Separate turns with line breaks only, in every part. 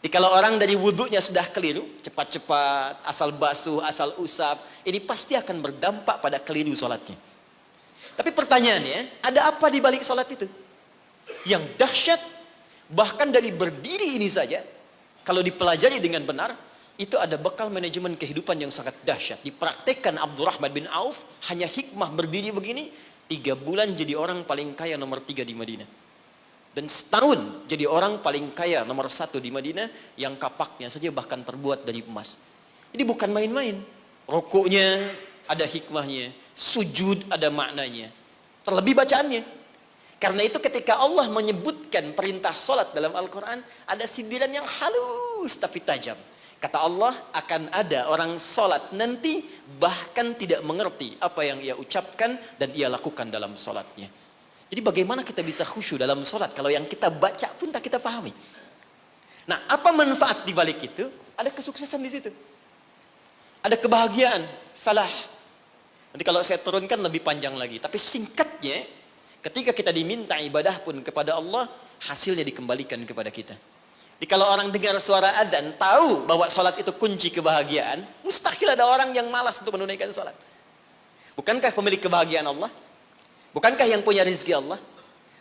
Jadi kalau orang dari wudhunya sudah keliru, cepat-cepat, asal basuh, asal usap, ini pasti akan berdampak pada keliru sholatnya. Tapi pertanyaannya, ada apa di balik sholat itu? Yang dahsyat, bahkan dari berdiri ini saja, kalau dipelajari dengan benar, itu ada bekal manajemen kehidupan yang sangat dahsyat. Dipraktekkan Abdurrahman bin Auf, hanya hikmah berdiri begini, 3 bulan jadi orang paling kaya nomor 3 di Madinah. Dan setahun jadi orang paling kaya nomor 1 di Madinah, yang kapaknya saja bahkan terbuat dari emas. Ini bukan main-main. Rukuknya ada hikmahnya, sujud ada maknanya, terlebih bacaannya. Karena itu ketika Allah menyebutkan perintah solat dalam Al-Quran, ada sindiran yang halus tapi tajam. Kata Allah, akan ada orang solat nanti bahkan tidak mengerti apa yang ia ucapkan dan ia lakukan dalam solatnya. Jadi bagaimana kita bisa khusyuk dalam sholat kalau yang kita baca pun tak kita pahami. Nah, apa manfaat di balik itu? Ada kesuksesan di situ. Ada kebahagiaan, falah. Nanti kalau saya turunkan lebih panjang lagi. Tapi singkatnya, ketika kita diminta ibadah pun kepada Allah, hasilnya dikembalikan kepada kita. Jadi kalau orang dengar suara adzan, tahu bahwa sholat itu kunci kebahagiaan, mustahil ada orang yang malas untuk menunaikan sholat. Bukankah pemilik kebahagiaan Allah? Bukankah yang punya rezeki Allah?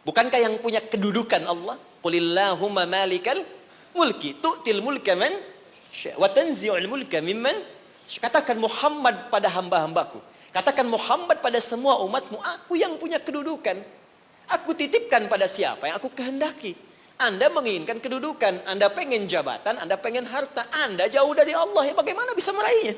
Bukankah yang punya kedudukan Allah? Qulillahumma malikal mulki tu'til mulka man wa tanzi'ul mulka mimman. Katakan Muhammad pada hamba-hambaku. Katakan Muhammad pada semua umatmu, aku yang punya kedudukan. Aku titipkan pada siapa yang aku kehendaki. Anda menginginkan kedudukan, Anda pengen jabatan, Anda pengen harta, Anda jauh dari Allah. Ya bagaimana bisa meraihnya?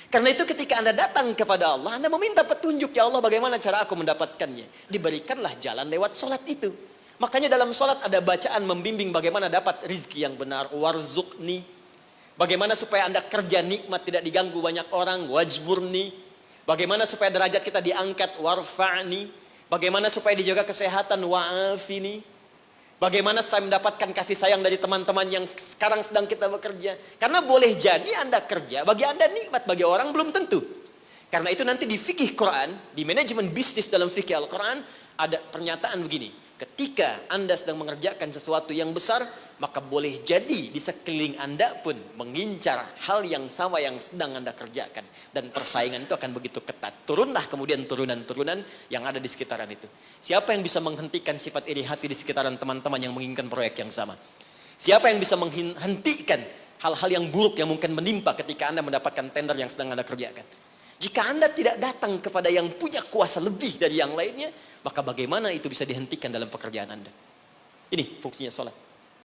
Karena itu ketika Anda datang kepada Allah, Anda meminta petunjuk, ya Allah bagaimana cara aku mendapatkannya. Diberikanlah jalan lewat sholat itu. Makanya dalam sholat ada bacaan membimbing bagaimana dapat rizki yang benar. Warzuqni. Bagaimana supaya Anda kerja nikmat tidak diganggu banyak orang. Wajburni. Bagaimana supaya derajat kita diangkat. Warfa'ni. Bagaimana supaya dijaga kesehatan. Wa'afini. Bagaimana supaya mendapatkan kasih sayang dari teman-teman yang sekarang sedang kita bekerja. Karena boleh jadi Anda kerja, bagi Anda nikmat, bagi orang belum tentu. Karena itu nanti di fikih Quran, di manajemen bisnis dalam fikih Al-Quran, ada pernyataan begini. Ketika Anda sedang mengerjakan sesuatu yang besar, maka boleh jadi di sekeliling Anda pun mengincar hal yang sama yang sedang Anda kerjakan. Dan persaingan itu akan begitu ketat. Turunlah kemudian turunan-turunan yang ada di sekitaran itu. Siapa yang bisa menghentikan sifat iri hati di sekitaran teman-teman yang menginginkan proyek yang sama? Siapa yang bisa menghentikan hal-hal yang buruk yang mungkin menimpa ketika Anda mendapatkan tender yang sedang Anda kerjakan? Jika Anda tidak datang kepada yang punya kuasa lebih dari yang lainnya, maka bagaimana itu bisa dihentikan dalam pekerjaan Anda? Ini fungsinya sholat.